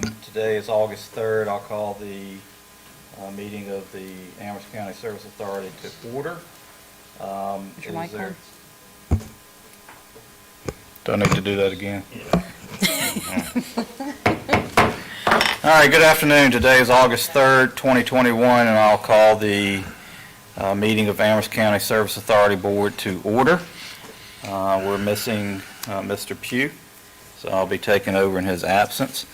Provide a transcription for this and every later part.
Today is August 3rd. I'll call the meeting of the Amherst County Service Authority to order. Is your mic on? Do I need to do that again? All right, good afternoon. Today is August 3rd, 2021, and I'll call the meeting of Amherst County Service Authority Board to order. We're missing Mr. Pugh, so I'll be taking over in his absence.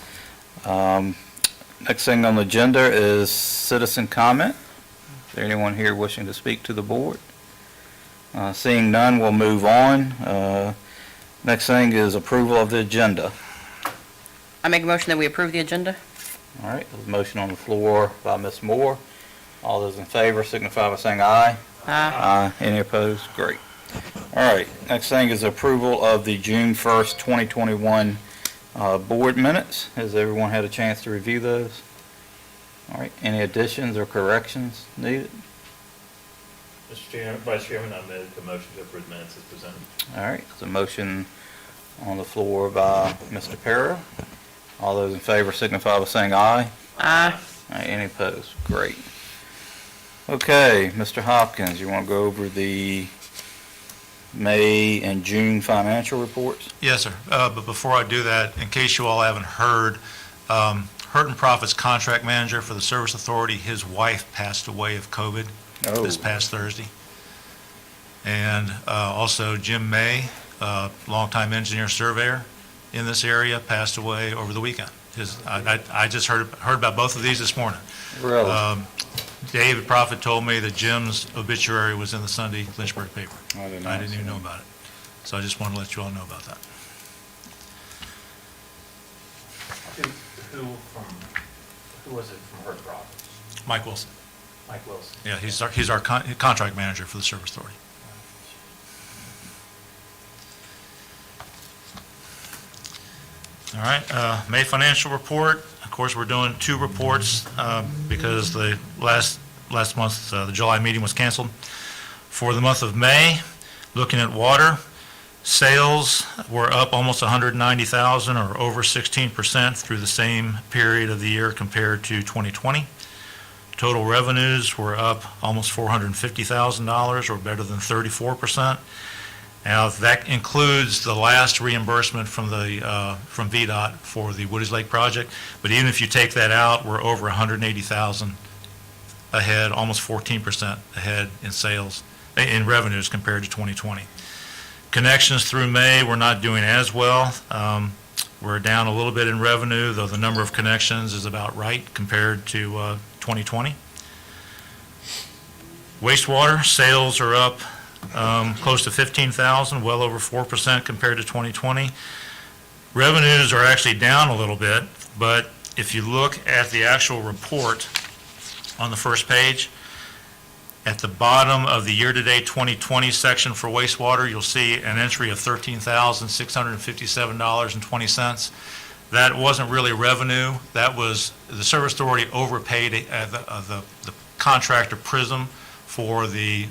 Next thing on the agenda is citizen comment. Is there anyone here wishing to speak to the board? Seeing none, we'll move on. Next thing is approval of the agenda. I make a motion that we approve the agenda. All right, there's a motion on the floor by Ms. Moore. All those in favor signify by saying aye. Aye. Any opposed? Great. All right, next thing is approval of the June 1st, 2021 board minutes. Has everyone had a chance to review those? All right, any additions or corrections needed? Mr. Vice Chairman, I move the motion to approve minutes as presented. All right, there's a motion on the floor by Mr. Perro. All those in favor signify by saying aye. Aye. All right, any opposed? Great. Okay, Mr. Hopkins, you want to go over the May and June financial reports? Yes, sir. But before I do that, in case you all haven't heard, Hurt and Profit's contract manager for the Service Authority, his wife passed away of COVID this past Thursday. And also Jim May, longtime engineer surveyor in this area, passed away over the weekend. I just heard about both of these this morning. Really? David Profit told me that Jim's obituary was in the Sunday Lynchburg paper. I didn't even know about it. So I just want to let you all know about that. Who was it from Hurt Profits? Mike Wilson. Mike Wilson. Yeah, he's our contract manager for the Service Authority. All right, May financial report. Of course, we're doing two reports because the last month, the July meeting was canceled. For the month of May, looking at water, sales were up almost 190,000 or over 16% through the same period of the year compared to 2020. Total revenues were up almost $450,000 or better than 34%. Now that includes the last reimbursement from Vdot for the Woodies Lake project. But even if you take that out, we're over 180,000 ahead, almost 14% ahead in sales, in revenues compared to 2020. Connections through May, we're not doing as well. We're down a little bit in revenue, though the number of connections is about right compared to 2020. Wastewater sales are up close to 15,000, well over 4% compared to 2020. Revenues are actually down a little bit, but if you look at the actual report on the first page, at the bottom of the year-to-date 2020 section for wastewater, you'll see an entry of $13,657.20. That wasn't really revenue. That was the Service Authority overpaid the contractor Prism for the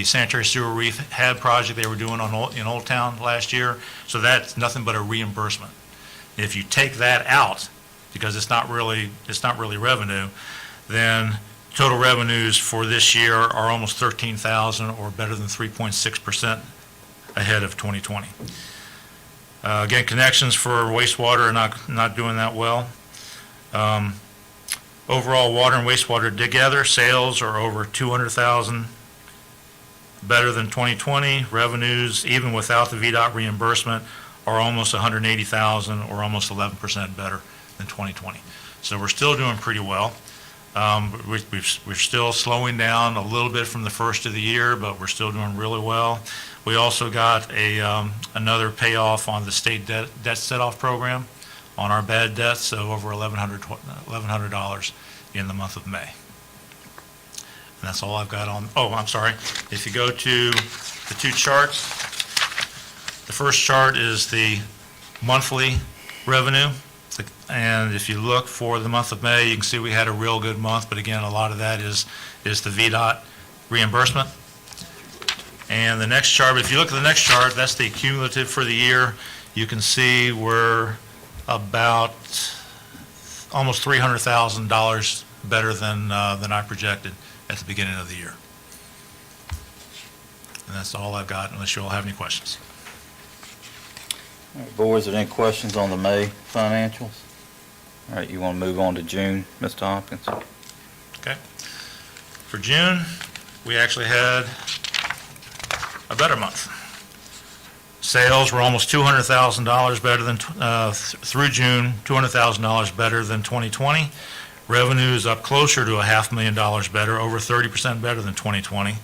sanitary sewer rehab project they were doing in Old Town last year. So that's nothing but a reimbursement. If you take that out, because it's not really revenue, then total revenues for this year are almost 13,000 or better than 3.6% ahead of 2020. Again, connections for wastewater are not doing that well. Overall, water and wastewater together, sales are over 200,000 better than 2020. Revenues, even without the Vdot reimbursement, are almost 180,000 or almost 11% better than 2020. So we're still doing pretty well. We're still slowing down a little bit from the first of the year, but we're still doing really well. We also got another payoff on the state debt set-off program on our bad debts, so over $1,100 in the month of May. And that's all I've got on. Oh, I'm sorry. If you go to the two charts, the first chart is the monthly revenue. And if you look for the month of May, you can see we had a real good month, but again, a lot of that is the Vdot reimbursement. And the next chart, if you look at the next chart, that's the cumulative for the year. You can see we're about almost $300,000 better than I projected at the beginning of the year. And that's all I've got, unless you all have any questions. All right, board, is there any questions on the May financials? All right, you want to move on to June, Mr. Hopkins? Okay. For June, we actually had a better month. Sales were almost $200,000 better than, through June, $200,000 better than 2020. Revenues up closer to $500,000 better, over 30% better than 2020.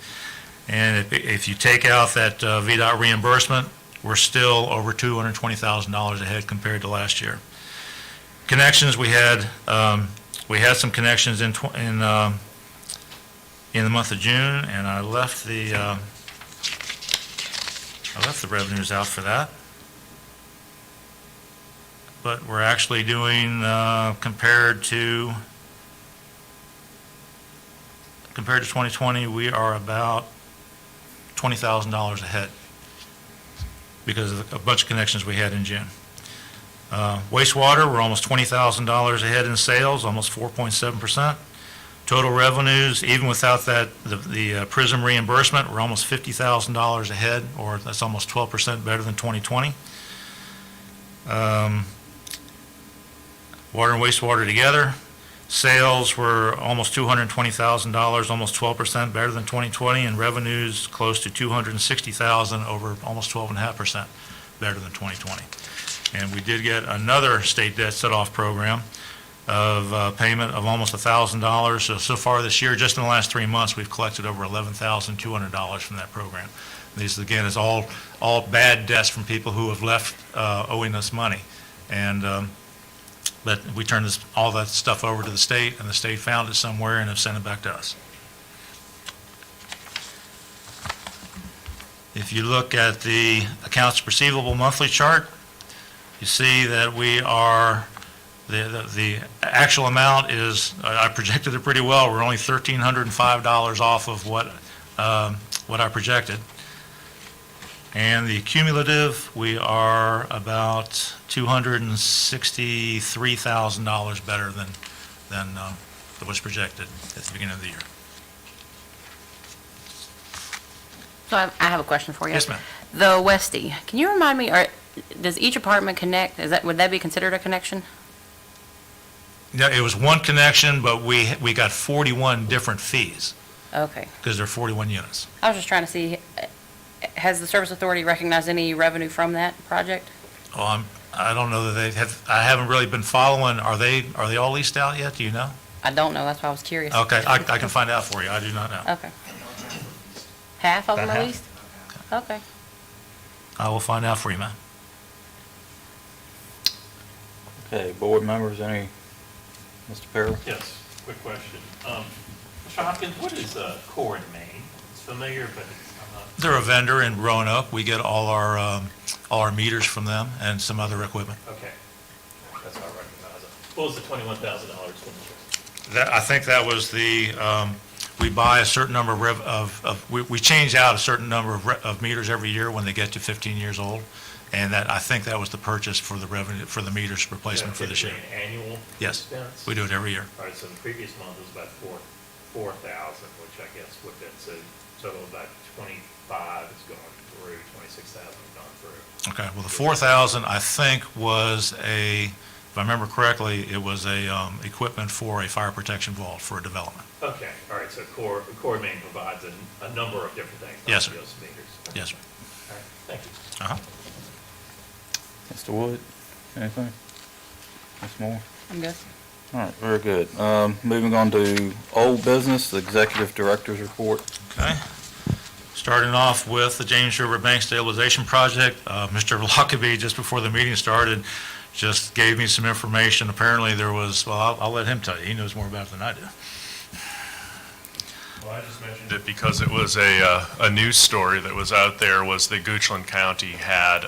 And if you take out that Vdot reimbursement, we're still over $220,000 ahead compared to last year. Connections, we had some connections in the month of June, and I left the revenues out for that. But we're actually doing, compared to 2020, we are about $20,000 ahead because of a bunch of connections we had in June. Wastewater, we're almost $20,000 ahead in sales, almost 4.7%. Total revenues, even without that, the PRISM reimbursement, we're almost $50,000 ahead, or that's almost 12% better than 2020. Water and wastewater together, sales were almost $220,000, almost 12% better than 2020, and revenues close to $260,000, over almost 12.5% better than 2020. And we did get another state debt set-off program of payment of almost $1,000. So far this year, just in the last 3 months, we've collected over $11,200 from that program. These, again, is all bad debts from people who have left owing us money. And but we turned all that stuff over to the state, and the state found it somewhere and have sent it back to us. If you look at the accounts receivable monthly chart, you see that we are, the actual amount is, I projected it pretty well. We're only $1,305 off of what I projected. And the cumulative, we are about $263,000 better than was projected at the beginning of the year. So I have a question for you. Yes, ma'am. The Westie, can you remind me, does each apartment connect? Would that be considered a connection? Yeah, it was one connection, but we got 41 different fees Okay. because there are 41 units. I was just trying to see, has the Service Authority recognized any revenue from that project? Oh, I don't know that they have. I haven't really been following. Are they all leased out yet? Do you know? I don't know, that's why I was curious. Okay, I can find out for you. I do not know. Okay. Half of them About at half. least? Okay. I will find out for you, ma'am. Okay, board members, any, Mr. Perry? Yes, quick question. Mr. Hopkins, what is Core in Maine? It's familiar, but I'm not. They're a vendor in Roanoke. We get all our meters from them and some other equipment. Okay, that's how I recognize it. What was the $21,000 expenditure? I think that was the, we buy a certain number we change out a certain number of meters every year when they get to 15 years old. And I think that was the purchase for the revenue, for the meters replacement for this year. An annual Yes, expense? we do it every year. All right, so the previous month was about 4,000, which I guess would have been, so total about 25 is going through, 26,000 has gone through. Okay, well, the 4,000, I think, was if I remember correctly, it was equipment for a fire protection vault for a development. Okay, all right, so Core Maine provides a number of different things. Yes, not sir. just meters. Yes, sir. All right, thank you. Uh-huh. Mr. Wood, anything? Ms. Moore? I'm good. All right, very good. Moving on to old business, the executive director's report. Okay. Starting off with the James River Bank Stabilization Project, Mr. Lockaby, just before the meeting started, just gave me some information. Apparently there was, well, I'll let him tell you. He knows more about it than I do. Well, I just mentioned it because it was a news story that was out there, was that Goochland County had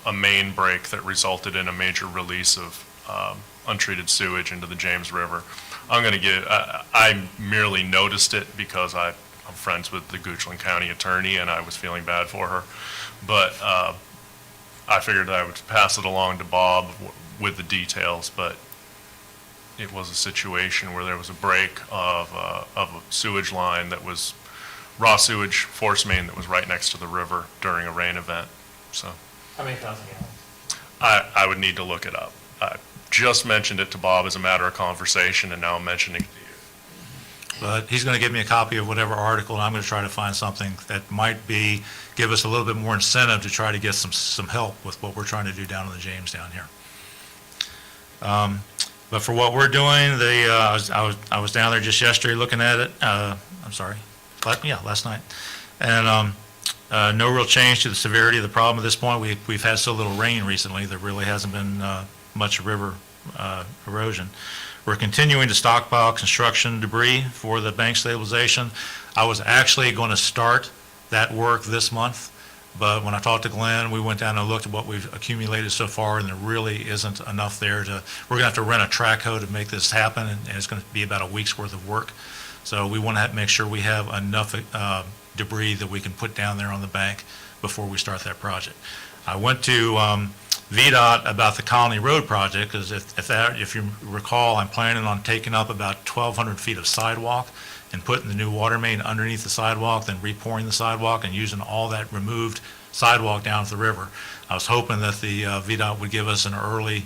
a main break that resulted in a major release of untreated sewage into the James River. I merely noticed it because I'm friends with the Goochland County attorney and I was feeling bad for her. But I figured I would pass it along to Bob with the details, but it was a situation where there was a break of a sewage line that was raw sewage force main that was right next to the river during a rain event. So How many thousand gallons? I would need to look it up. I just mentioned it to Bob as a matter of conversation, and now I'm mentioning it to you. But he's going to give me a copy of whatever article, and I'm going to try to find something that might give us a little bit more incentive to try to get some help with what we're trying to do down in the James down here. But for what we're doing, I was down there just yesterday looking at it, last night. And no real change to the severity of the problem at this point. We've had so little rain recently, there really hasn't been much river erosion. We're continuing to stockpile construction debris for the bank stabilization. I was actually going to start that work this month, but when I talked to Glenn, we went down and looked at what we've accumulated so far, and there really isn't enough there we're going to have to rent a track hoe to make this happen, and it's going to be about a week's worth of work. So we want to make sure we have enough debris that we can put down there on the bank before we start that project. I went to Vdot about the Colony Road project, because if you recall, I'm planning on taking up about 1,200 feet of sidewalk and putting the new water main underneath the sidewalk, then repouring the sidewalk and using all that removed sidewalk down to the river. I was hoping that the Vdot would give us an early,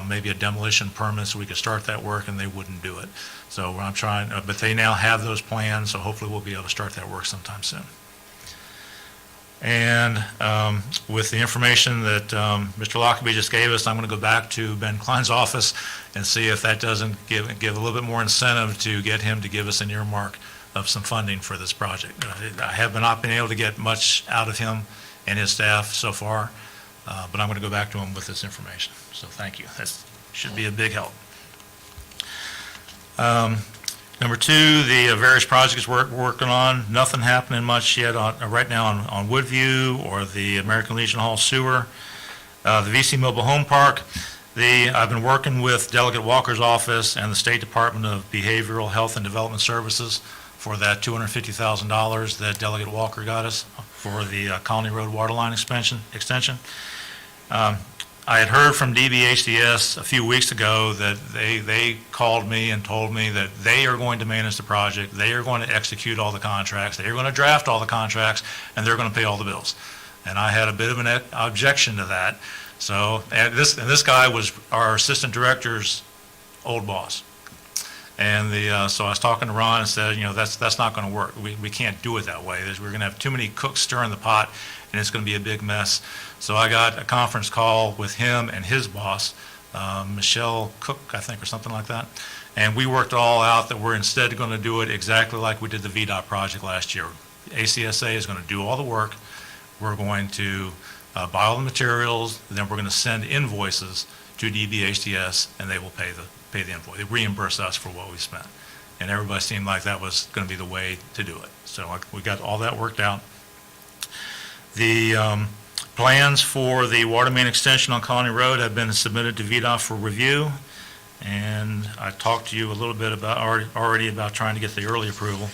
maybe a demolition permit so we could start that work, and they wouldn't do it. So I'm trying, but they now have those plans, so hopefully we'll be able to start that work sometime soon. And with the information that Mr. Lockaby just gave us, I'm going to go back to Ben Klein's office and see if that doesn't give a little bit more incentive to get him to give us an earmark of some funding for this project. I have not been able to get much out of him and his staff so far, but I'm going to go back to him with this information. So thank you. That should be a big help. Number two, the various projects we're working on, nothing happening much yet right now on Woodview or the American Legion Hall sewer. The VC Mobile Home Park, I've been working with Delegate Walker's office and the State Department of Behavioral Health and Development Services for that $250,000 that Delegate Walker got us for the Colony Road waterline extension. I had heard from DBHDS a few weeks ago that they called me and told me that they are going to manage the project, they are going to execute all the contracts, they are going to draft all the contracts, and they're going to pay all the bills. And I had a bit of an objection to that. So, and this guy was our assistant director's old boss. And so I was talking to Ron and said, that's not going to work. We can't do it that way. We're going to have too many cooks stirring the pot, and it's going to be a big mess. So I got a conference call with him and his boss, Michelle Cook, I think, or something like that. And we worked it all out that we're instead going to do it exactly like we did the Vdot project last year. ACSA is going to do all the work. We're going to buy all the materials, and then we're going to send invoices to DBHDS, and they will pay the invoice. They reimburse us for what we spent. And everybody seemed like that was going to be the way to do it. So we got all that worked out. The plans for the water main extension on Colony Road have been submitted to VDOT for review. And I talked to you a little bit about already about trying to get the early approval.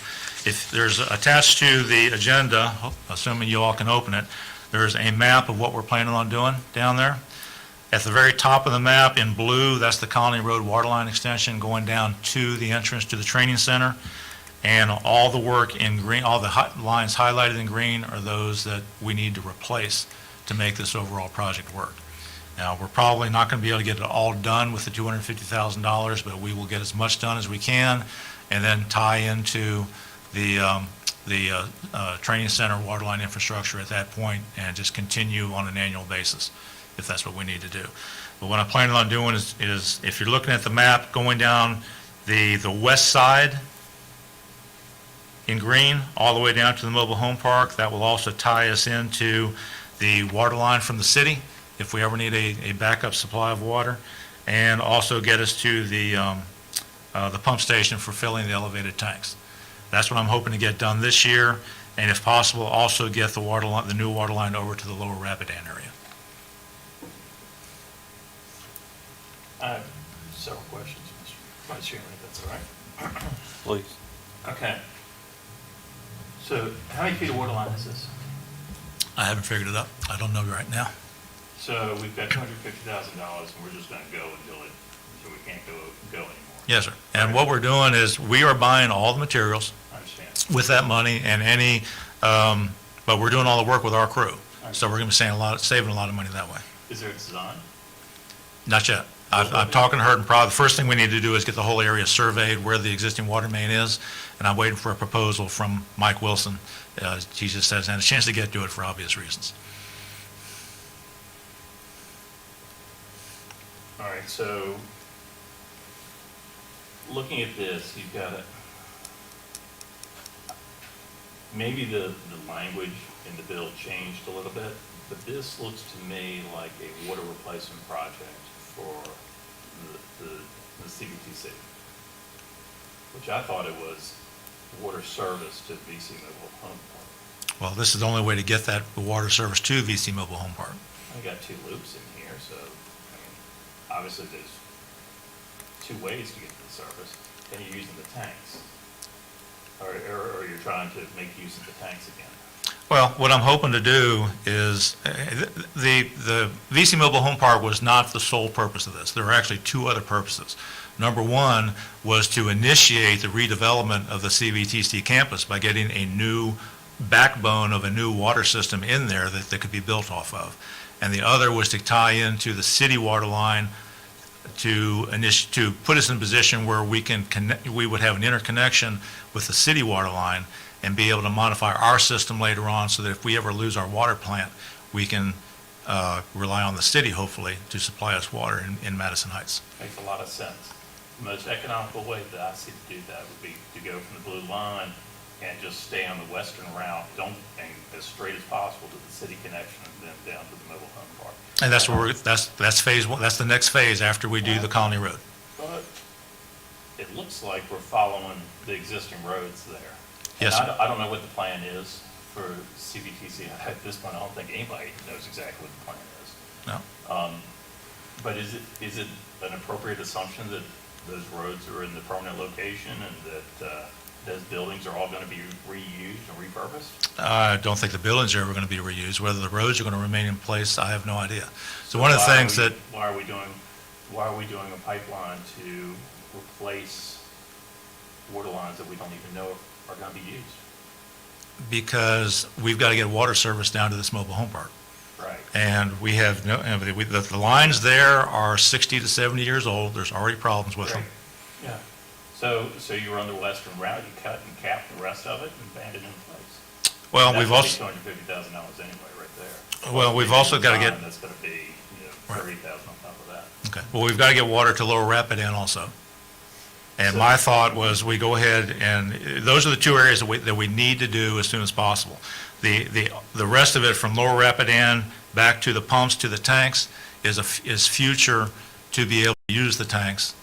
If there's attached to the agenda, assuming you all can open it, there's a map of what we're planning on doing down there. At the very top of the map in blue, that's the Colony Road waterline extension going down to the entrance to the training center. And all the work in green, all the lines highlighted in green are those that we need to replace to make this overall project work. Now, we're probably not going to be able to get it all done with the $250,000, but we will get as much done as we can and then tie into the training center waterline infrastructure at that point and just continue on an annual basis if that's what we need to do. But what I'm planning on doing is if you're looking at the map going down the west side in green all the way down to the mobile home park, that will also tie us into the water line from the city if we ever need a backup supply of water, and also get us to the pump station for filling the elevated tanks. That's what I'm hoping to get done this year, and if possible, also get the new water line over to the lower Rapidan area. I have several questions, Mr. Vice Chairman, if that's all right. Please. Okay. So how many feet of water line is this? I haven't figured it up. I don't know right now. So we've got $250,000 and we're just gonna go until we can't go anymore. Yes, sir. And what we're doing is we are buying all the materials I understand. with that money and but we're doing all the work with our crew. So we're going to be saving a lot of money that way. Is there a design? Not yet. I'm talking to Hurd and Prod. The first thing we need to do is get the whole area surveyed where the existing water main is, and I'm waiting for a proposal from Mike Wilson. He just hasn't had a chance to get to it for obvious reasons. All right, so looking at this, you've got it. Maybe the language in the bill changed a little bit, but this looks to me like a water replacement project for the CBTC, which I thought it was water service to VC Mobile Home Park. Well, this is the only way to get the water service to VC Mobile Home Park. I got two loops in here, so, I mean, obviously there's two ways to get to the service, and you're using the tanks. Or you're trying to make use of the tanks again. Well, what I'm hoping to do is, the VC Mobile Home Park was not the sole purpose of this. There were actually two other purposes. Number one was to initiate the redevelopment of the CVTC campus by getting a new backbone of a new water system in there that could be built off of. And the other was to tie into the city water line to put us in a position where we would have an interconnection with the city water line and be able to modify our system later on so that if we ever lose our water plant, we can rely on the city, hopefully, to supply us water in Madison Heights. Makes a lot of sense. The most economical way that I see to do that would be to go from the blue line and just stay on the western route, and as straight as possible to the city connection and then down to the mobile home park. And that's where that's phase one. That's the next phase after we do the Colony Road. But it looks like we're following the existing roads there. Yes, And sir. I don't know what the plan is for CBTC. At this point, I don't think anybody knows exactly what the plan is. No. But is it an appropriate assumption that those roads are in the permanent location and that those buildings are all going to be reused and repurposed? I don't think the buildings are ever going to be reused. Whether the roads are going to remain in place, I have no idea. So one of the things that Why are we doing a pipeline to replace water lines that we don't even know are going to be used? because we've got to get water service down to this mobile home park. Right. And we have no, the lines there are 60 to 70 years old. There's already problems with them. Yeah. So you were on the western route, you cut and capped the rest of it and band it in place. Well, we've also, $250,000 anyway, right there. well, we've also got to get, That's going to be, Right. 30,000 on top of that. okay, well, we've got to get water to Lower Rapidan also. And my thought was we go ahead and, those are the two areas that we need to do as soon as possible. The rest of it from Lower Rapidan back to the pumps to the tanks is future to be able to use the tanks.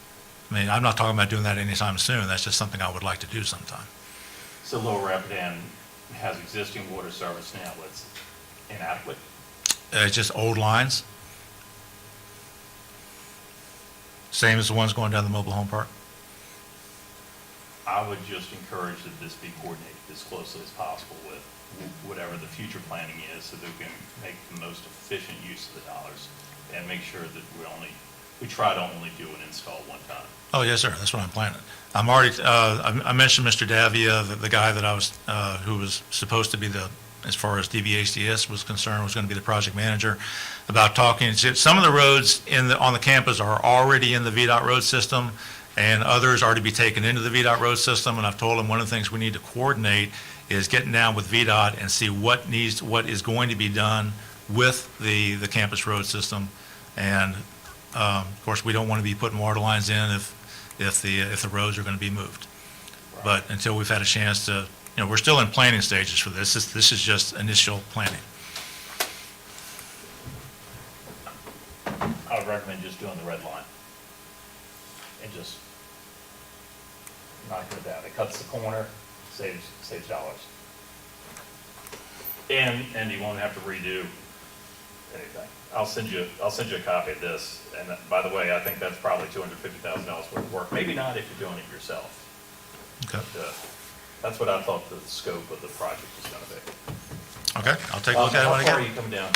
I mean, I'm not talking about doing that anytime soon. That's just something I would like to do sometime. So Lower Rapidan has existing water service now, it's inadequate? It's just old lines. Same as the ones going down the mobile home park. I would just encourage that this be coordinated as closely as possible with whatever the future planning is, so that we can make the most efficient use of the dollars and make sure that we try to only do an install one time. Oh, yes, sir. That's what I'm planning. I'm already, I mentioned Mr. Davia, the guy that I was, who was supposed to be as far as DVHDS was concerned, was going to be the project manager, about talking, some of the roads on the campus are already in the Vdot road system, and others are to be taken into the Vdot road system, and I've told him one of the things we need to coordinate is getting down with Vdot and see what is going to be done with the campus road system. And, of course, we don't want to be putting water lines in if the roads are going to be moved. Right. But until we've had a chance to, we're still in planning stages for this. This is just initial planning. I would recommend just doing the red line and just knocking it down. It cuts the corner, saves dollars. And you won't have to redo anything. I'll send you a copy of this. And by the way, I think that's probably $250,000 worth of work. Maybe not if you're doing it yourself. Okay. But, that's what I thought the scope of the project was going to be. Okay, I'll take a look at it when I How far are get you coming down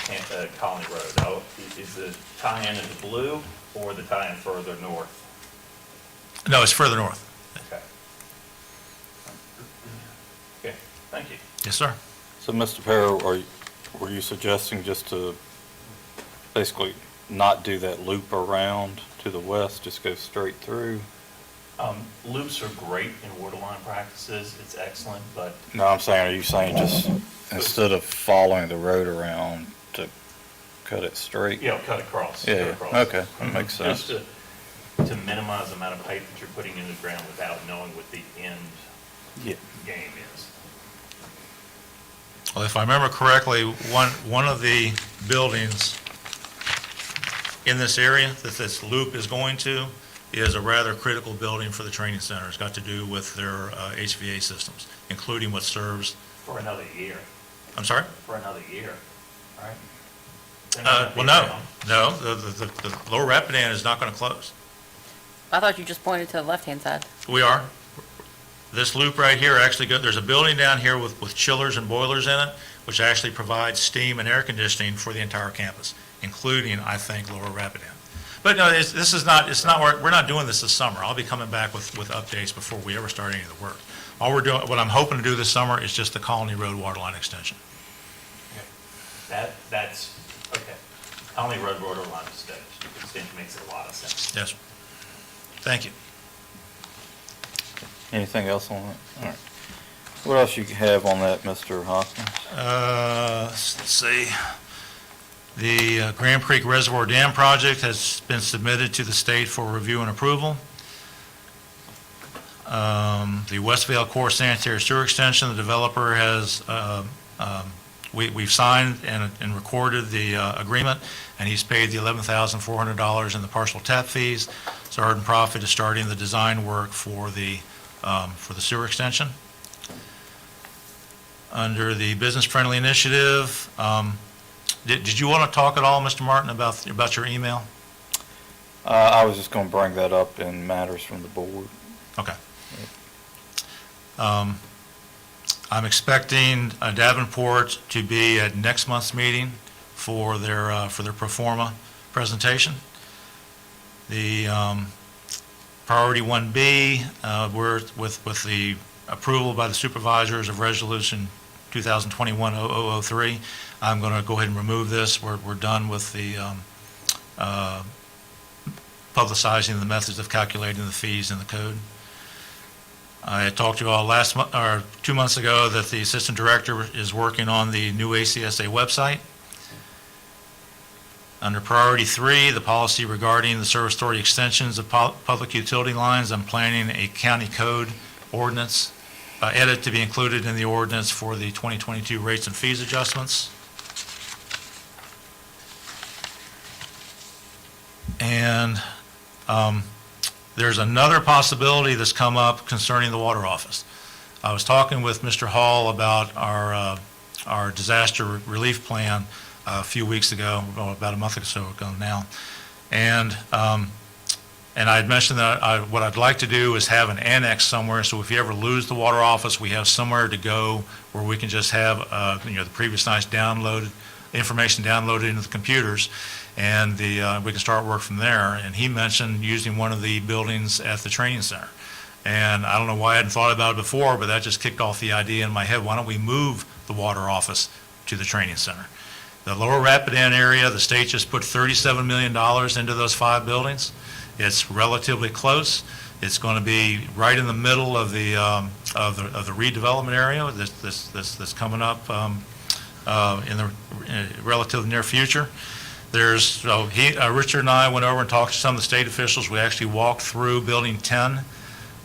Colony Road? Oh, is the tie-in in the blue or the tie-in further north? it. No, it's further north. Okay. Okay, thank you. Yes, sir. So, Mr. Perro, were you suggesting just to basically not do that loop around to the west, just go straight through? Loops are great in water line practices, it's excellent, but No, I'm saying, are you saying just instead of following the road around to cut it straight? cut across. Yeah, cut yeah. across. Okay, that makes sense. Just to minimize the amount of pipe that you're putting in the ground without knowing what the end Yeah. game is. Well, if I remember correctly, one of the buildings in this area that this loop is going to is a rather critical building for the training center. It's got to do with their HVA systems, including what serves, For another year, I'm sorry? for another year, right? Well, no, the Lower Rapidan is not going to close. I thought you just pointed to the left-hand side. We are. This loop right here actually there's a building down here with chillers and boilers in it, which actually provides steam and air conditioning for the entire campus, including, I think, Lower Rapidan. But no, we're not doing this summer. I'll be coming back with updates before we ever start any of the work. What I'm hoping to do this summer is just the Colony Road water line extension. That's, okay. Colony Road water line extension makes a lot of sense. Yes. Thank you. Anything else on that? All right. What else you have on that, Mr. Hoskins? Let's see. The Grand Creek Reservoir Dam project has been submitted to the state for review and approval. The Westvale Core Sanitary Sewer Extension, the developer has, we've signed and recorded the agreement, and he's paid the $11,400 in the partial tap fees. So Ardent Profit is starting the design work for the sewer extension. Under the Business Friendly Initiative, did you want to talk at all, Mr. Martin, about your email? I was just going to bring that up in matters from the board. Okay. I'm expecting Davenport to be at next month's meeting for their pro forma presentation. The priority 1B, we're with the approval by the supervisors of resolution 2021-0003. I'm going to go ahead and remove this. We're done with the publicizing the methods of calculating the fees in the code. I had talked to you all last month, or 2 months ago, that the assistant director is working on the new ACSA website. Under priority 3, the policy regarding the service authority extensions of public utility lines, I'm planning a county code ordinance edit to be included in the ordinance for the 2022 rates and fees adjustments. And there's another possibility that's come up concerning the water office. I was talking with Mr. Hall about our disaster relief plan a few weeks ago, about a month or so ago now, and I had mentioned that what I'd like to do is have an annex somewhere, so if you ever lose the water office, we have somewhere to go where we can just have the previous night's information downloaded into the computers, and we can start work from there. And he mentioned using one of the buildings at the training center. And I don't know why I hadn't thought about it before, but that just kicked off the idea in my head. Why don't we move the water office to the training center? The Lower Rapidan area, the state just put $37 million into those 5 buildings. It's relatively close. It's going to be right in the middle of the redevelopment area that's coming up in the relatively near future. Richard and I went over and talked to some of the state officials. We actually walked through Building 10,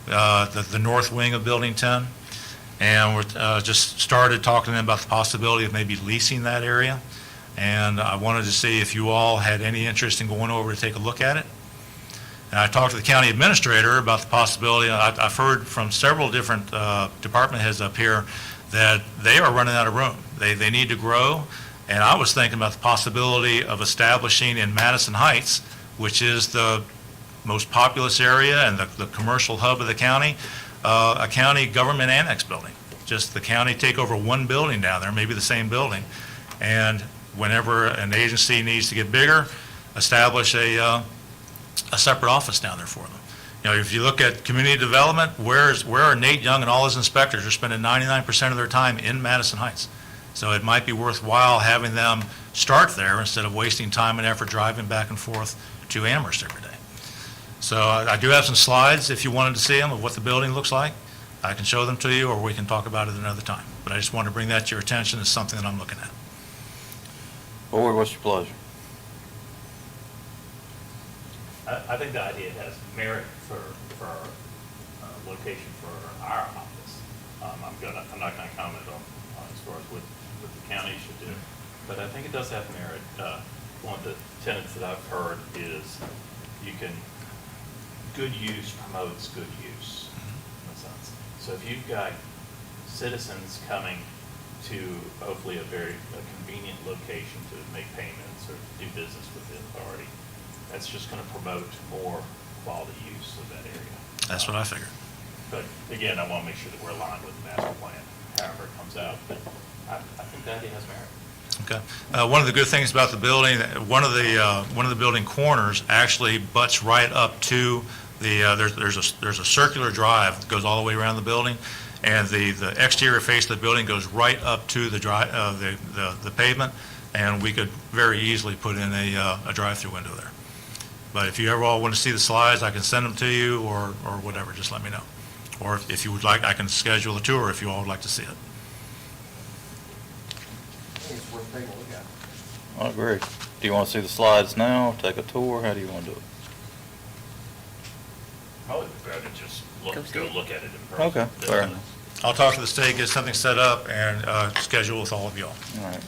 the north wing of Building 10, and we just started talking to them about the possibility of maybe leasing that area. And I wanted to see if you all had any interest in going over to take a look at it. And I talked to the county administrator about the possibility. I've heard from several different department heads up here that they are running out of room. They need to grow. And I was thinking about the possibility of establishing in Madison Heights, which is the most populous area and the commercial hub of the county, a county government annex building. just the county take over one building down there, maybe the same building, and whenever an agency needs to get bigger, establish a separate office down there for them. You know, if you look at community development, where are Nate Young and all his inspectors? They're spending 99% of their time in Madison Heights. So it might be worthwhile having them start there instead of wasting time and effort driving back and forth to Amherst every day. So I do have some slides if you wanted to see them of what the building looks like. I can show them to you, or we can talk about it another time. But I just wanted to bring that to your attention as something that I'm looking at. Board, what's your pleasure? I think the idea has merit for location for our office. I'm not gonna comment on as far as what the county should do, but I think it does have merit. One of the tenets that I've heard is good use promotes good use, in a sense. So if you've got citizens coming to hopefully a convenient location to make payments or do business with the authority, that's just going to promote more quality use of that area. That's what I figured. But again, I want to make sure that we're aligned with the master plan, however it comes out. But I think that idea has merit. Okay. One of the good things about the building, one of the building corners actually butts right up to the, there's a circular drive that goes all the way around the building, and the exterior face of the building goes right up to the the pavement, and we could very easily put in a drive-through window there. But if you ever all want to see the slides, I can send them to you, or whatever, just let me know. Or if you would like, I can schedule a tour if you all would like to see it. It's worth taking a look at. I agree. Do you want to see the slides now, take a tour? How do you want to do it? Probably better to just Go look at it in person. Okay, fair enough. I'll talk to the state, get something set up, and schedule with all of y'all. All right.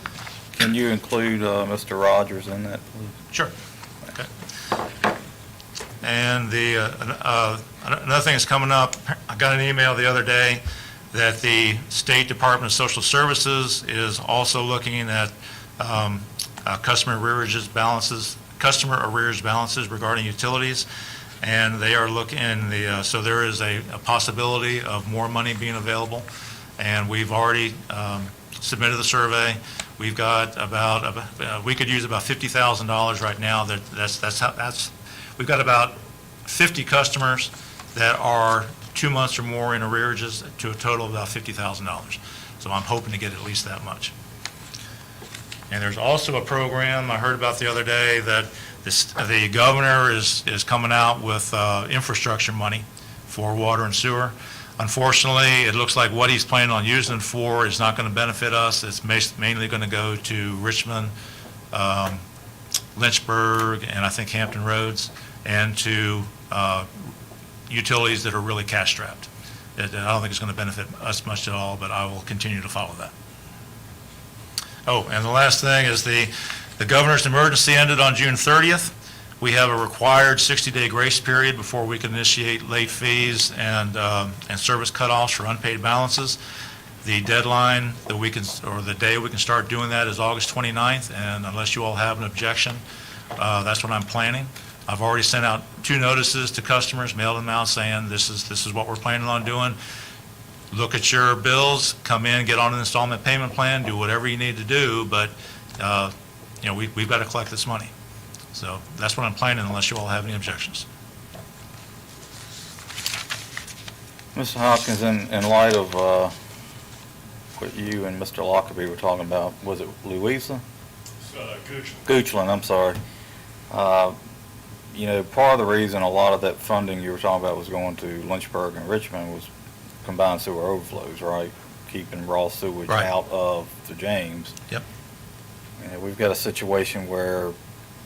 Can you include Mr. Rogers in that, please? Sure. Okay. And another thing that's coming up, I got an email the other day that the State Department of Social Services is also looking at customer arrears balances regarding utilities, and they are looking so there is a possibility of more money being available, and we've already submitted the survey. We've got we could use about $50,000 right now. We've got about 50 customers that are 2 months or more in arrearages to a total of about $50,000. So I'm hoping to get at least that much. And there's also a program I heard about the other day that the governor is coming out with infrastructure money for water and sewer. Unfortunately, it looks like what he's planning on using it for is not going to benefit us. It's mainly going to go to Richmond, Lynchburg, and I think Hampton Roads, and to utilities that are really cash-strapped. I don't think it's going to benefit us much at all, but I will continue to follow that. Oh, and the last thing is the governor's emergency ended on June 30th. We have a required 60-day grace period before we can initiate late fees and service cutoffs for unpaid balances. The deadline that the day we can start doing that is August 29th, and unless you all have an objection, that's what I'm planning. I've already sent out 2 notices to customers, mailed them out saying this is what we're planning on doing. Look at your bills, come in, get on an installment payment plan, do whatever you need to do, but we've got to collect this money. So that's what I'm planning, unless you all have any objections. Mr. Hopkins, in light of what you and Mr. Lockerbie were talking about, was it Louisa? Goochland, I'm sorry. Part of the reason a lot of that funding you were talking about was going to Lynchburg and Richmond was combined sewer overflows, right? Keeping raw sewage Right. out of the James. Yep. And we've got a situation where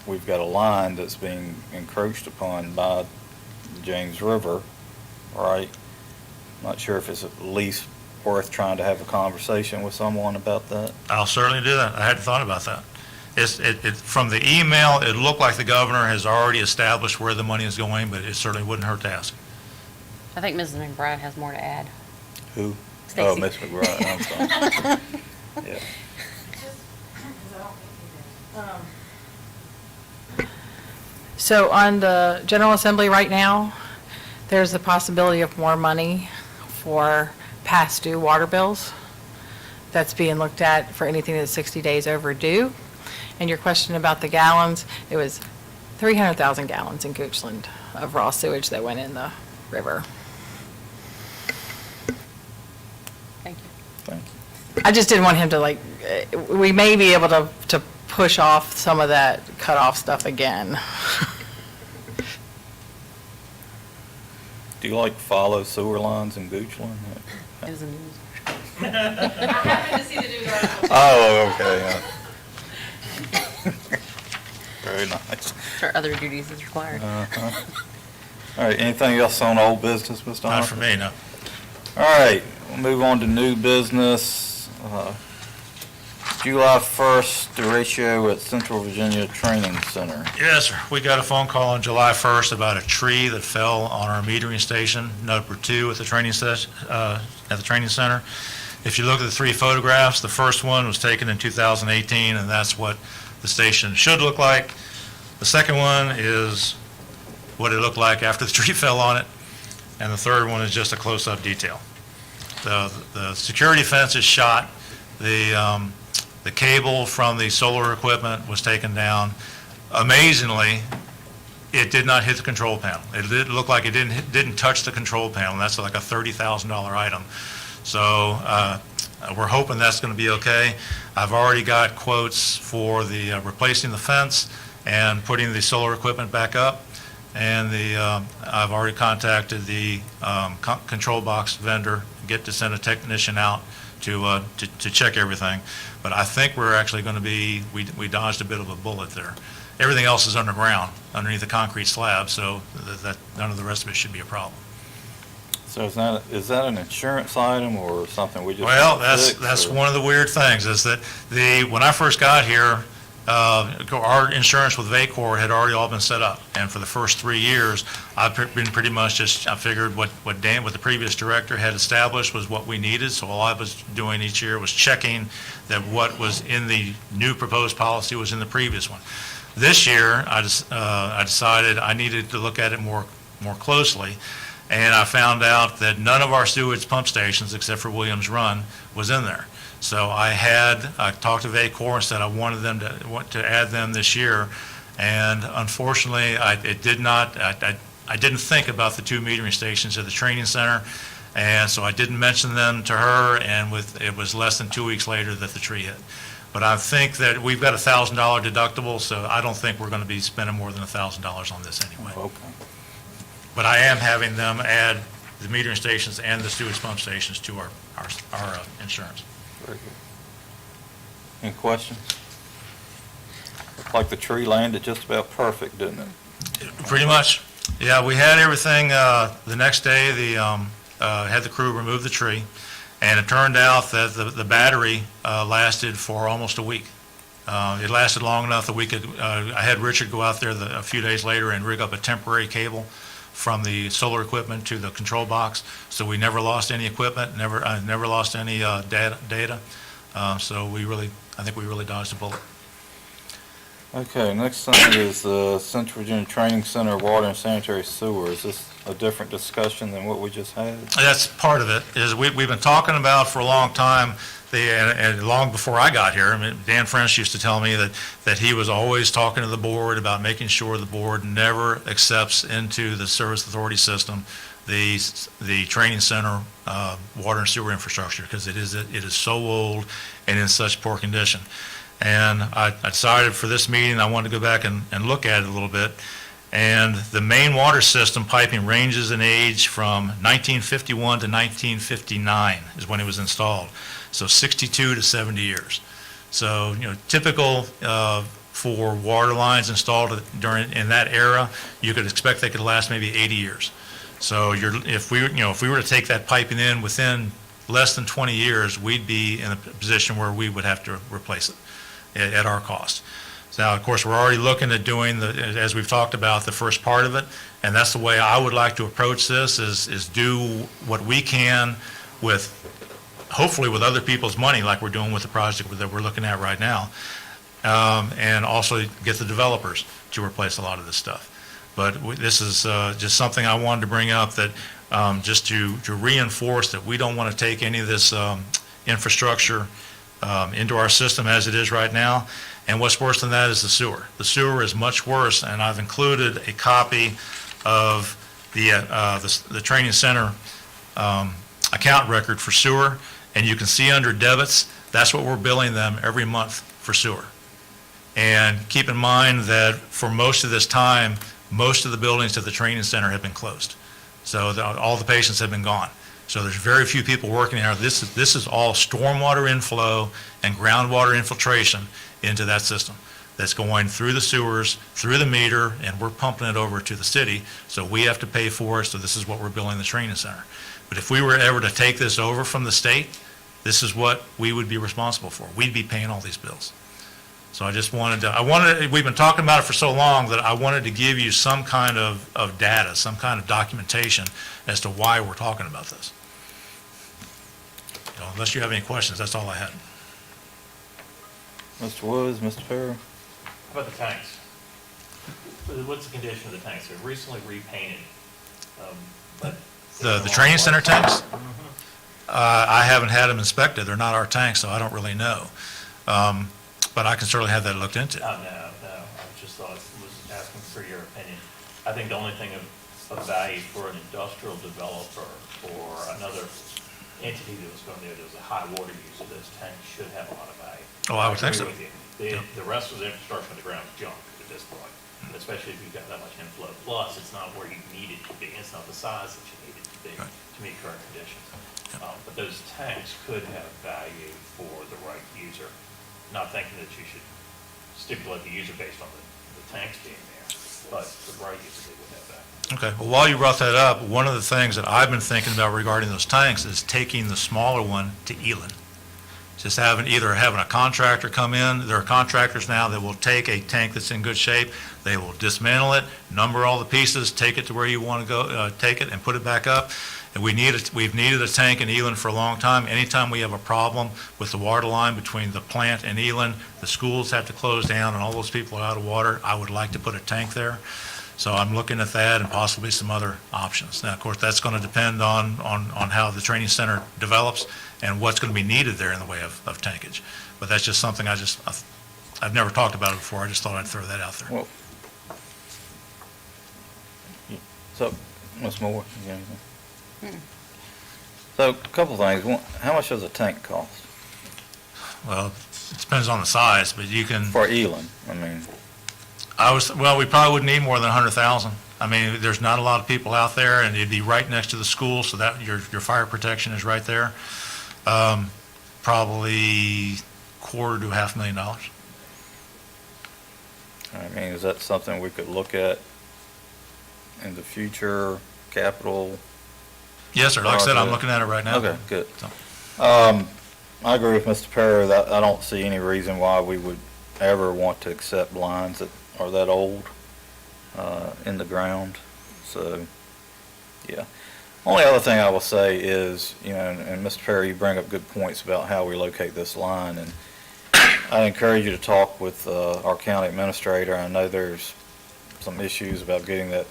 we've got a line that's being encroached upon by the James River, right? Not sure if it's at least worth trying to have a conversation with someone about that. I'll certainly do that. I hadn't thought about that. From the email, it looked like the governor has already established where the money is going, but it certainly wouldn't hurt to ask. I think Mrs. McBride has more to add. Who? Stacy. Oh, Miss McBride, I'm sorry. Yeah. So on the General Assembly right now, there's a possibility of more money for past due water bills that's being looked at for anything that's 60 days overdue. And your question about the gallons, it was 300,000 gallons in Goochland of raw sewage that went in the river. Thank you. Thank you. I just didn't want him to we may be able to push off some of that cut-off stuff again. Do you like follow sewer lines in Goochland? It was a news. I happened to see the news article. Oh, okay, yeah. Very nice. For other duties as required. Uh-huh. All right, anything else on old business, Mr. Not Humphrey? for me, no. All right, we'll move on to new business. July 1st, derecho at Central Virginia Training Center. Yes, sir. We got a phone call on July 1st about a tree that fell on our metering station, number 2 at the training center. If you look at the 3 photographs, the first one was taken in 2018, and that's what the station should look like. The second one is what it looked like after the tree fell on it, and the third one is just a close-up detail. The security fence is shot. The cable from the solar equipment was taken down. Amazingly, it did not hit the control panel. It did look like it didn't touch the control panel. That's like a $30,000 item. So we're hoping that's going to be okay. I've already got quotes for the replacing the fence and putting the solar equipment back up. And I've already contacted the control box vendor, get to send a technician out to check everything. But I think we're actually going to be, we dodged a bit of a bullet there. Everything else is underground, underneath the concrete slab, so that none of the rest of it should be a problem. So is that an insurance item or something we just? Well, fix, that's or- one of the weird things, is that when I first got here, our insurance with Vacor had already all been set up, and for the first 3 years, I've been pretty much I figured what the previous director had established was what we needed, so all I was doing each year was checking that what was in the new proposed policy was in the previous one. This year, I decided I needed to look at it more closely, and I found out that none of our sewage pump stations, except for Williams Run, was in there. So I talked to Vacor and said I wanted them to add them this year, and unfortunately, I didn't think about the 2 metering stations at the training center, and so I didn't mention them to her, and it was less than 2 weeks later that the tree hit. But I think that we've got a $1,000 deductible, so I don't think we're going to be spending more than $1,000 on this anyway. Okay. But I am having them add the metering stations and the sewage pump stations to our insurance. Very good. Any questions? Like the tree landed just about perfect, didn't it? Pretty much. Yeah, we had everything, the next day, had the crew remove the tree, and it turned out that the battery lasted for almost a week. It lasted long enough that I had Richard go out there a few days later and rig up a temporary cable from the solar equipment to the control box, so we never lost any equipment, never lost any data. So I think we really dodged a bullet. Okay, next thing is the Central Virginia Training Center Water and Sanitary Sewer. Is this a different discussion than what we just had? That's part of it, is we've been talking about for a long time, and long before I got here. I mean, Dan French used to tell me that he was always talking to the board about making sure the board never accepts into the service authority system the training center water and sewer infrastructure, because it is so old and in such poor condition. And I decided for this meeting I wanted to go back and look at it a little bit. And the main water system piping ranges in age from 1951 to 1959 is when it was installed. So 62 to 70 years. So, typical for water lines installed in that era, you could expect they could last maybe 80 years. So if we were to take that piping in within less than 20 years, we'd be in a position where we would have to replace it at our cost. So now, of course, we're already looking at doing as we've talked about, the first part of it, and that's the way I would like to approach this, is do what we can hopefully with other people's money, like we're doing with the project that we're looking at right now, and also get the developers to replace a lot of this stuff. But this is just something I wanted to bring up, that just to reinforce that we don't want to take any of this infrastructure into our system as it is right now. And what's worse than that is the sewer. The sewer is much worse, and I've included a copy of the training center account record for sewer, and you can see under debits, that's what we're billing them every month for sewer. And keep in mind that for most of this time, most of the buildings at the training center have been closed. So all the patients have been gone. So there's very few people working there. This is all stormwater inflow and groundwater infiltration into that system that's going through the sewers, through the meter, and we're pumping it over to the city. So we have to pay for it, so this is what we're billing the training center. But if we were ever to take this over from the state, this is what we would be responsible for. We'd be paying all these bills. So I just we've been talking about it for so long that I wanted to give you some kind of data, some kind of documentation as to why we're talking about this. Unless you have any questions, that's all I had. Mr. Woods, Mr. Perry? How about the tanks? What's the condition of the tanks? They're recently repainted, but. The training center tanks? I haven't had them inspected. They're not our tanks, so I don't really know. But I can certainly have that looked into. No, I just was asking for your opinion. I think the only thing of value for an industrial developer or another entity that was going there, that was a high water user, those tanks should have a lot of value. Oh, I would think so. agree with you. The rest of the infrastructure on the ground is junk at this point, especially if you've got that much inflow. Plus, it's not where you need it to be. It's not the size that you need it to be to meet current conditions. But those tanks could have value for the right user. Not thinking that you should stipulate the user based on the tanks being there, but the right user they would have value. Okay, well, while you brought that up, one of the things that I've been thinking about regarding those tanks is taking the smaller one to Elan. Just either having a contractor come in. There are contractors now that will take a tank that's in good shape, they will dismantle it, number all the pieces, take it to where you want to go, take it and put it back up. And we've needed a tank in Elan for a long time. Anytime we have a problem with the water line between the plant and Elan, the schools have to close down and all those people are out of water, I would like to put a tank there. So I'm looking at that and possibly some other options. Now, of course, that's going to depend on how the training center develops and what's going to be needed there in the way of tankage. But that's just something I've never talked about it before. I just thought I'd throw that out there. Well, so, Ms. Moore, you got anything? So, a couple things. One, how much does a tank cost? Well, it depends on the size, but you can. For Elan, I mean. We probably wouldn't need more than 100,000. I mean, there's not a lot of people out there, and it'd be right next to the school, so that your fire protection is right there. Probably $250,000 to $500,000. I mean, is that something we could look at in the future, capital? Yes, sir. Like I said, I'm looking at it right now. Okay, good. So. I agree with Mr. Perry that I don't see any reason why we would ever want to accept lines that are that old in the ground. So, yeah. Only other thing I will say is, and Mr. Perry, you bring up good points about how we locate this line, and I encourage you to talk with our county administrator. I know there's some issues about getting that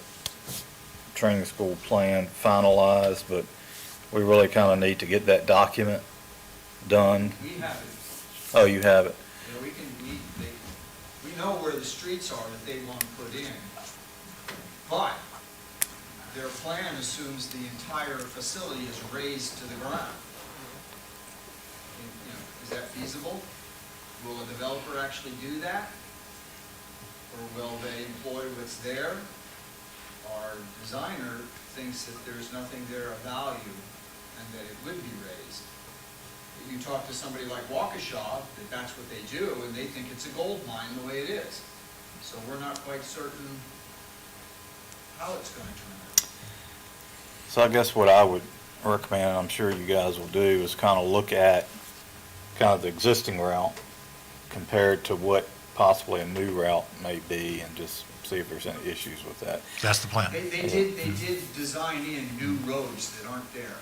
training school plan finalized, but we really kind of need to get that document done. We have it. Oh, you have it? You know, we know where the streets are that they want to put in, but their plan assumes the entire facility is raised to the ground. Is that feasible? Will a developer actually do that? Or will they employ what's there? Our designer thinks that there's nothing there of value and that it would be raised. You talk to somebody like Waukesha, that that's what they do, and they think it's a gold mine the way it is. So we're not quite certain how it's going to turn out. So I guess what I would recommend, and I'm sure you guys will do, is kind of look at kind of the existing route compared to what possibly a new route may be, and just see if there's any issues with that. That's the plan. They did design in new roads that aren't there.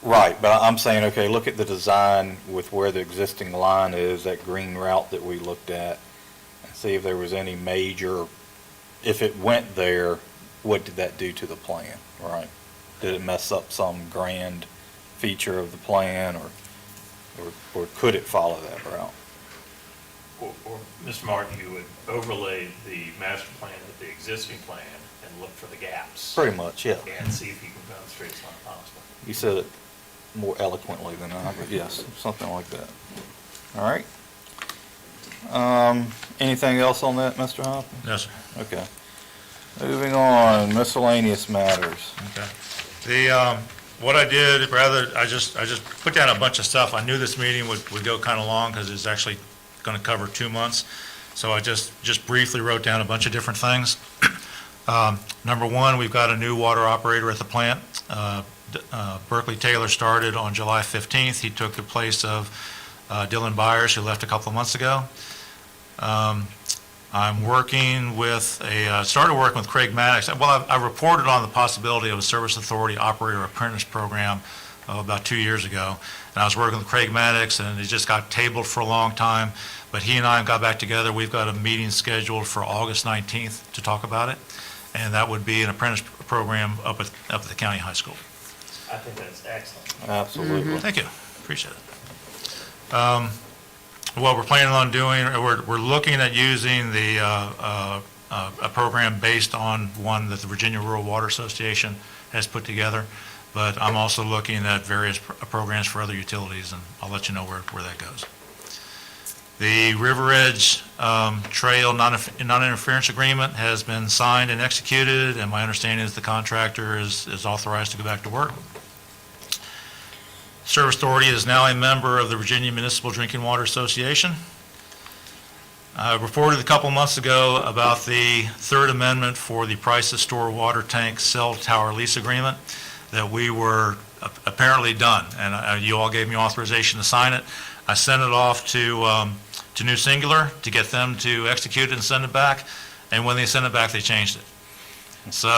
Right, but I'm saying, okay, look at the design with where the existing line is, that green route that we looked at, and see if there was any major if it went there, what did that do to the plan, right? Did it mess up some grand feature of the plan, or could it follow that route? Or, Mr. Martin, you would overlay the master plan with the existing plan and look for the gaps. Pretty much, yeah. And see if you can demonstrate it's not possible. You said it more eloquently than I, but yes, something like that. All right. Anything else on that, Mr. Hoffman? Yes, sir. Okay. Moving on, miscellaneous matters. Okay. What I did, I just put down a bunch of stuff. I knew this meeting would go kind of long because it's actually going to cover 2 months. So I just briefly wrote down a bunch of different things. Number one, we've got a new water operator at the plant. Berkeley Taylor started on July 15th. He took the place of Dylan Byers, who left a couple of months ago. I'm working with started working with Craig Maddox. Well, I reported on the possibility of a Service Authority Operator Apprentice Program about 2 years ago. And I was working with Craig Maddox, and it just got tabled for a long time. But he and I got back together. We've got a meeting scheduled for August 19th to talk about it. And that would be an apprentice program up at the county high school. I think that's excellent. Absolutely. Thank you. Appreciate it. What we're planning on doing, we're looking at using a program based on one that the Virginia Rural Water Association has put together, but I'm also looking at various programs for other utilities, and I'll let you know where that goes. The River Edge Trail non-interference agreement has been signed and executed, and my understanding is the contractor is authorized to go back to work. Service Authority is now a member of the Virginia Municipal Drinking Water Association. I reported a couple months ago about the third amendment for the price to store water tank cell tower lease agreement, that we were apparently done, and you all gave me authorization to sign it. I sent it off to New Singular to get them to execute it and send it back, and when they sent it back, they changed it. So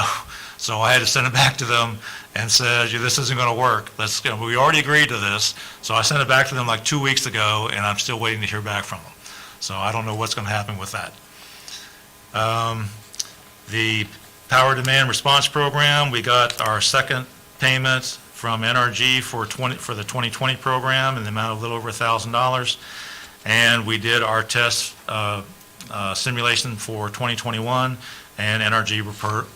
I had to send it back to them and said, this isn't going to work. We already agreed to this. So I sent it back to them like 2 weeks ago, and I'm still waiting to hear back from them. So I don't know what's going to happen with that. The Power Demand Response Program, we got our second payment from NRG for the 2020 program in the amount of a little over $1,000. And we did our test simulation for 2021. And NRG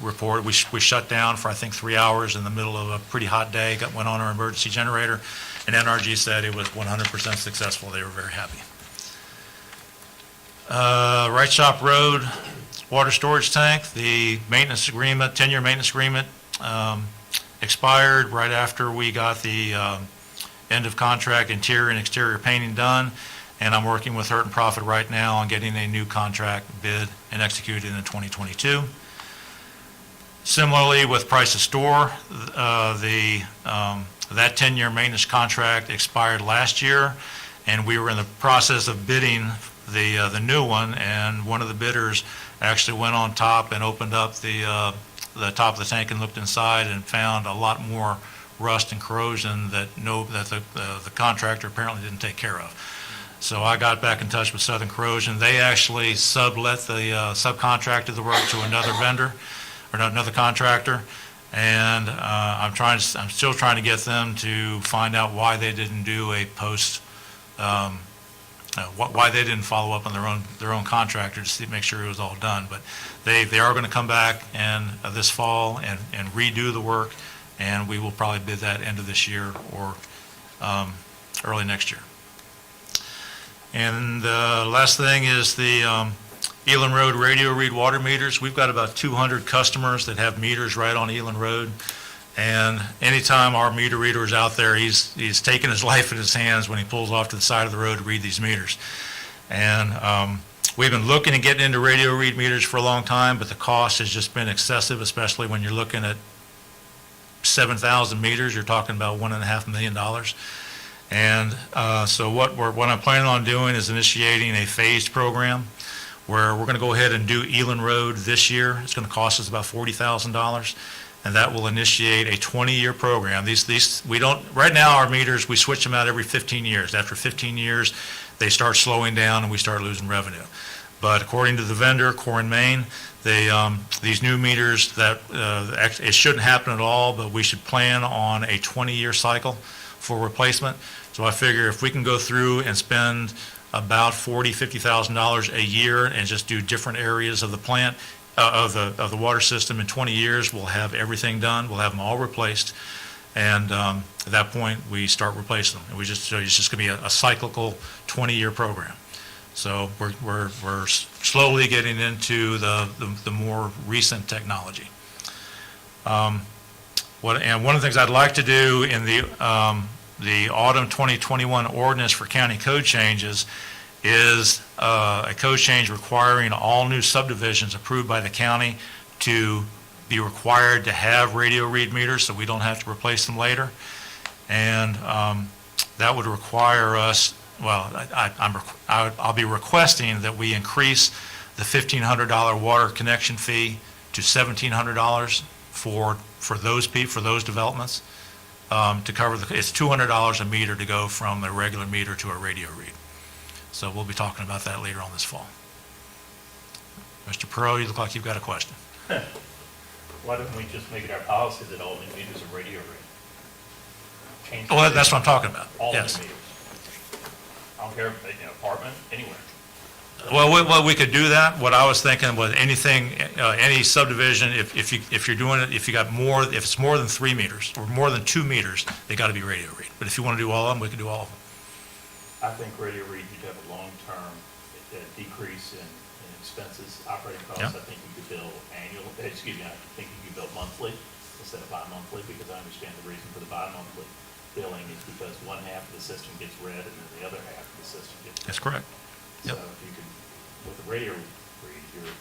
report, we shut down for I think 3 hours in the middle of a pretty hot day, went on our emergency generator, and NRG said it was 100% successful. They were very happy. Right Shop Road water storage tank, the maintenance agreement, 10-year maintenance agreement expired right after we got the end of contract interior and exterior painting done. And I'm working with Hurt and Profit right now on getting a new contract bid and executed in 2022. Similarly, with Price to Store, that 10-year maintenance contract expired last year, and we were in the process of bidding the new one, and one of the bidders actually went on top and opened up the top of the tank and looked inside and found a lot more rust and corrosion that the contractor apparently didn't take care of. So I got back in touch with Southern Corrosion. They actually subcontracted the work to another vendor, or another contractor, and I'm still trying to get them to find out why they didn't do a why they didn't follow up on their own contractor to make sure it was all done. But they are going to come back this fall and redo the work, and we will probably bid that end of this year or early next year. And the last thing is the Elan Road radio read water meters. We've got about 200 customers that have meters right on Elan Road. And anytime our meter reader is out there, he's taking his life in his hands when he pulls off to the side of the road to read these meters. And we've been looking at getting into radio read meters for a long time, but the cost has just been excessive, especially when you're looking at 7,000 meters. You're talking about $1.5 million. And so what I'm planning on doing is initiating a phased program where we're going to go ahead and do Elan Road this year. It's going to cost us about $40,000, and that will initiate a 20-year program. Right now our meters, we switch them out every 15 years. After 15 years, they start slowing down and we start losing revenue. But according to the vendor, Core and Main, these new meters it shouldn't happen at all, but we should plan on a 20-year cycle for replacement. So I figure if we can go through and spend about $50,000 a year and just do different areas of the plant, of the water system in 20 years, we'll have everything done. We'll have them all replaced. And at that point, we start replacing them. And so it's just going to be a cyclical 20-year program. So we're slowly getting into the more recent technology. And one of the things I'd like to do in the autumn 2021 ordinance for county code changes is a code change requiring all new subdivisions approved by the county to be required to have radio read meters so we don't have to replace them later. And that would require us, well, I'll be requesting that we increase the $1,500 water connection fee to $1,700 for those developments to cover it's $200 a meter to go from a regular meter to a radio read. So we'll be talking about that later on this fall. Mr. Perot, you look like you've got a question. Why don't we just make it our policy that all new meters are radio read? Change Well, that's what I'm talking about. all new Yes. meters. I don't care, apartment, anywhere. Well, we could do that. What I was thinking was anything, any subdivision, if you're doing it, if it's more than 3 meters or more than 2 meters, they got to be radio read. But if you want to do all of them, we can do all of them. I think radio read, you'd have a long-term decrease in expenses, operating costs. Yeah. I think you could bill I think you could bill monthly instead of bi-monthly, because I understand the reason for the bi-monthly billing is because one half of the system gets read and then the other half of the system gets read. That's correct. So Yep. if you can, with the radio read, you're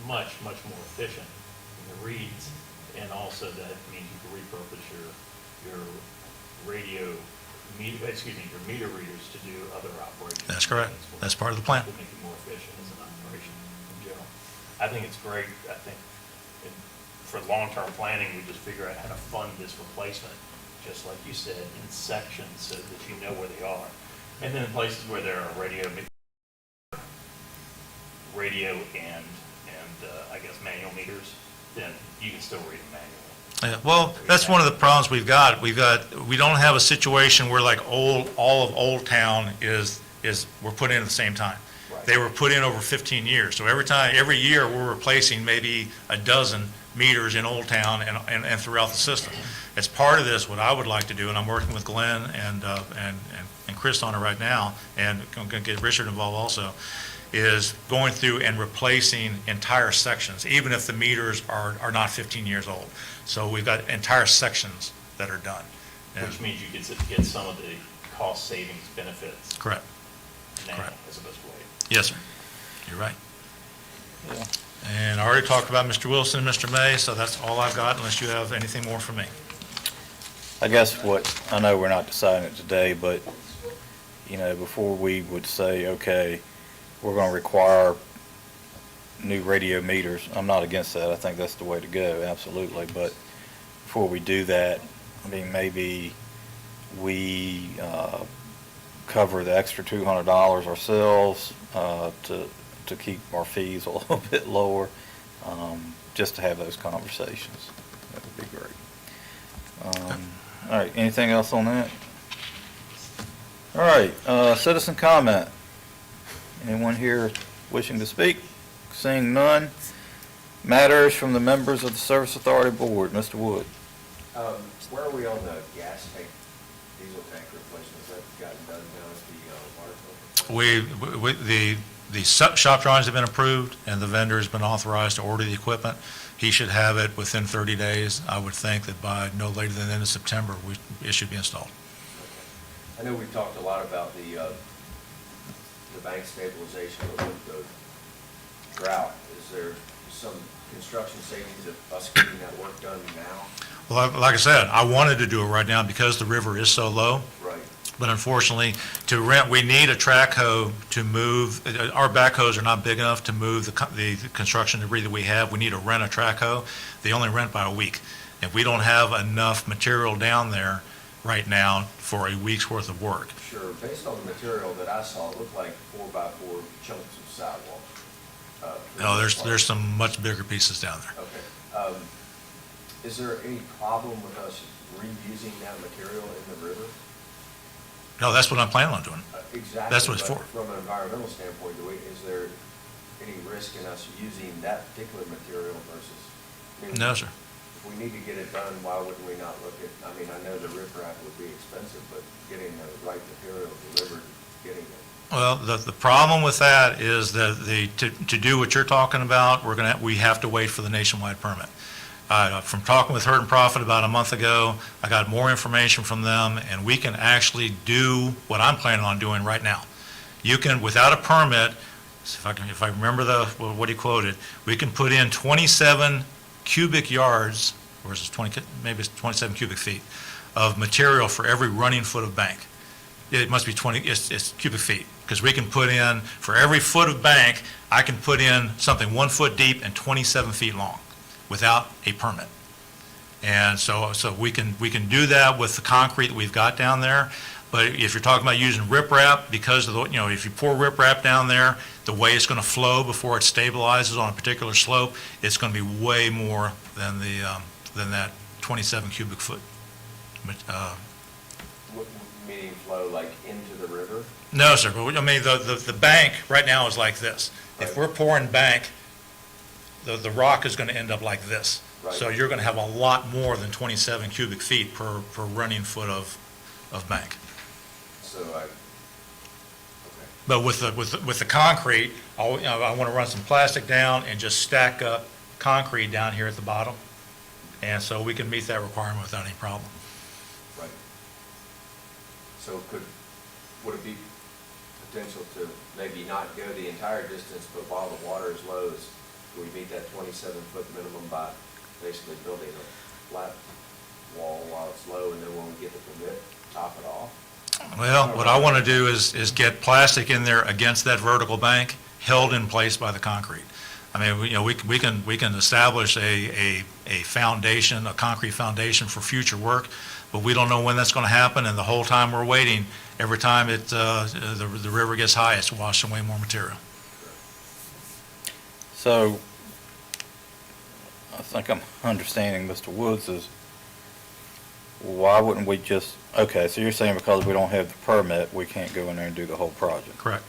much, much more efficient in the reads, and also that means you can repurpose your your meter readers to do other operations. That's correct. That's part of the plan. To make it more efficient as an operation in general. I think it's great. I think for long-term planning, we just figure out how to fund this replacement, just like you said, in sections so that you know where they are. And then in places where there are radio and I guess manual meters, then you can still read them manually. Yeah, well, that's one of the problems we've got. We don't have a situation where like all of Old Town is we're put in at the same time. Right. They were put in over 15 years. So every year we're replacing maybe a dozen meters in Old Town and throughout the system. As part of this, what I would like to do, and I'm working with Glenn and Chris on it right now, and I'm going to get Richard involved also, is going through and replacing entire sections, even if the meters are not 15 years old. So we've got entire sections that are done. And- Which means you get some of the cost savings benefits Correct. now Correct. as opposed to later. Yes, sir. You're right. Yeah. And I already talked about Mr. Wilson and Mr. May, so that's all I've got unless you have anything more for me. I guess I know we're not deciding it today, but, before we would say, okay, we're going to require new radio meters, I'm not against that. I think that's the way to go, absolutely. But before we do that, maybe we cover the extra $200 ourselves to keep our fees a little bit lower, just to have those conversations. That would be great. All right, anything else on that? All right, citizen comment. Anyone here wishing to speak? Seeing none. Matters from the members of the Service Authority Board. Mr. Wood. Where are we on the gas tank, diesel tank replacement? Has that gotten done now at the water plant? The shop drawings have been approved, and the vendor has been authorized to order the equipment. He should have it within 30 days. I would think that by no later than the end of September, it should be installed. I know we've talked a lot about the bank stabilization, but with the drought, is there some construction savings of us getting that work done now? Well, like I said, I wanted to do it right now because the river is so low. Right. But unfortunately, we need a track hoe to move. Our backhoes are not big enough to move the construction debris that we have. We need to rent a track hoe. They only rent by a week. If we don't have enough material down there right now for a week's worth of work. Sure. Based on the material that I saw, it looked like 4x4 chunks of sidewalk. For the No, most part. there's some much bigger pieces down there. Okay. Is there any problem with us reusing that material in the river? No, that's what I'm planning on doing. Exactly. That's what it's but for. From an environmental standpoint, is there any risk in us using that particular material versus? I mean, No, sir. If we need to get it done, why wouldn't we not look at, I mean, I know the riprap would be expensive, but getting the right material delivered, getting it. Well, the problem with that is that to do what you're talking about, we have to wait for the nationwide permit. From talking with Hurt and Profit about a month ago, I got more information from them, and we can actually do what I'm planning on doing right now. You can, without a permit, if I remember what he quoted, we can put in 27 cubic yards, or is it maybe it's 27 cubic feet, of material for every running foot of bank. It must be it's cubic feet, because we can put in, for every foot of bank, I can put in something 1 foot deep and 27 feet long without a permit. And so we can do that with the concrete that we've got down there. But if you're talking about using riprap, because of the, if you pour riprap down there, the way it's going to flow before it stabilizes on a particular slope, it's going to be way more than that 27 cubic foot. Meaning flow like into the river? No, sir. But I mean, the bank right now is like this. If we're pouring bank, the rock is going to end up like this. Right. So you're going to have a lot more than 27 cubic feet per running foot of bank. So okay. But with the concrete, I want to run some plastic down and just stack up concrete down here at the bottom. And so we can meet that requirement without any problem. Right. So would it be potential to maybe not go the entire distance, but while the water is low, do we meet that 27-foot minimum by basically building a flat wall while it's low, and then when we get the permit, top it off? Well, what I want to do is get plastic in there against that vertical bank, held in place by the concrete. I mean, we can establish a foundation, a concrete foundation for future work, but we don't know when that's going to happen, and the whole time we're waiting, every time the river gets high, it's washing away more material. So, I think I'm understanding Mr. Woods is, why wouldn't we just, okay, so you're saying because we don't have the permit, we can't go in there and do the whole project? Correct.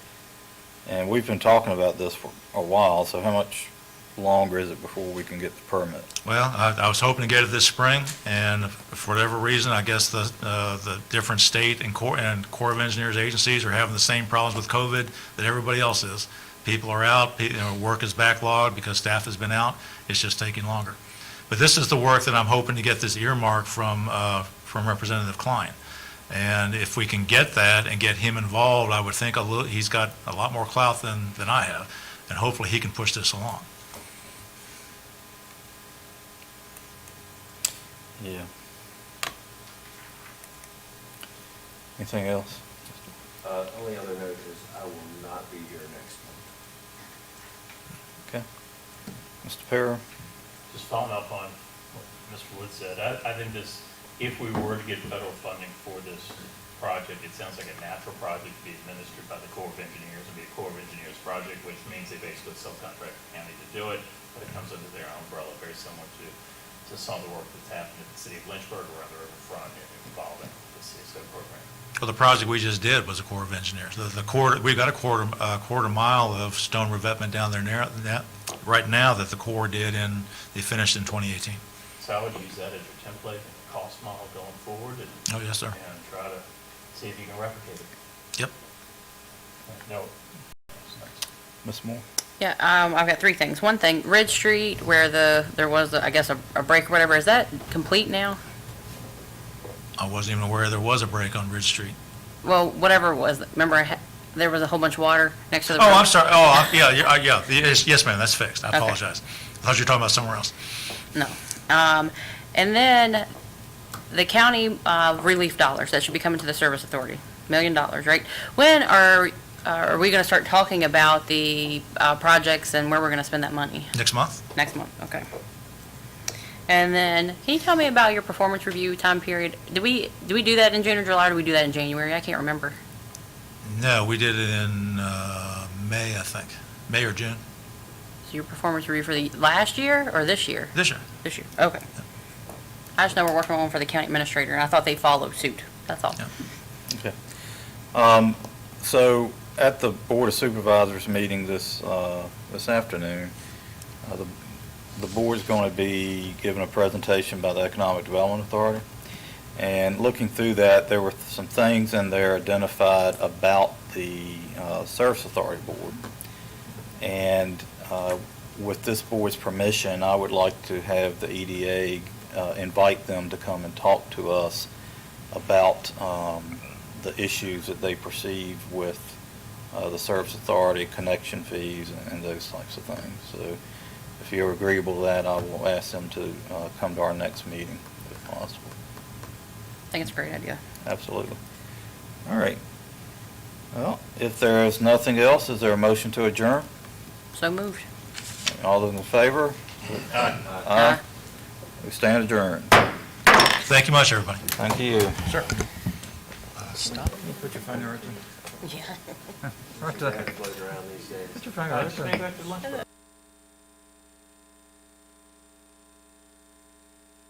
And we've been talking about this for a while, so how much longer is it before we can get the permit? Well, I was hoping to get it this spring, and for whatever reason, I guess the different state and Corps of Engineers agencies are having the same problems with COVID that everybody else is. People are out, work is backlogged because staff has been out. It's just taking longer. But this is the work that I'm hoping to get this earmark from Representative Klein. And if we can get that and get him involved, I would think he's got a lot more clout than I have, and hopefully he can push this along. Yeah. Anything else? Only other note is I will not be here next month. Okay. Mr. Perry? Just following up on what Mr. Wood said, I think this, if we were to get federal funding for this project, it sounds like a natural project to be administered by the Corps of Engineers and be a Corps of Engineers project, which means they basically subcontract the county to do it, but it comes under their umbrella, very similar to some of the work that's happened in the city of Lynchburg or on the riverfront involving the CSO program. Well, the project we just did was a Corps of Engineers. We've got a quarter mile of stone revetment down there right now that the Corps did, and they finished in 2018. So I would use that as your template and cost model going forward and Oh, yes, sir. and try to see if you can replicate it. Yep. No. Ms. Moore? Yeah, I've got three things. One thing, Ridge Street, where there was, I guess, a break or whatever, is that complete now? I wasn't even aware there was a break on Ridge Street. Well, whatever it was, remember there was a whole bunch of water next to the Oh, road? I'm sorry. Oh, yeah. Yes, ma'am, that's fixed. I Okay. apologize. I thought you were talking about somewhere else. No. And then the county relief dollars that should be coming to the service authority, $1 million, right? When are we going to start talking about the projects and where we're going to spend that money? Next month? Next month, okay. And then, can you tell me about your performance review time period? Do we do that in June or July, or do we do that in January? I can't remember. No, we did it in May, I think. May or June, So your performance review for the last year or this year? this year. This year, okay. I just know we're working on one for the county administrator, and I thought they followed suit, that's all. Yeah. Okay. So at the Board of Supervisors meeting this afternoon, the board's going to be given a presentation by the Economic Development Authority. And looking through that, there were some things in there identified about the Service Authority Board. And with this board's permission, I would like to have the EDA invite them to come and talk to us about the issues that they perceive with the Service Authority, connection fees, and those types of things. So if you're agreeable to that, I will ask them to come to our next meeting if possible. I think it's a great idea. Absolutely. All right. Well, if there is nothing else, is there a motion to adjourn? So moved. All those in favor? Aye. We stand adjourned. Thank you much, everybody. Thank you. Sure. Stop. You put your finger right there. Yeah. Right there. Floating around these days. Put your finger right there.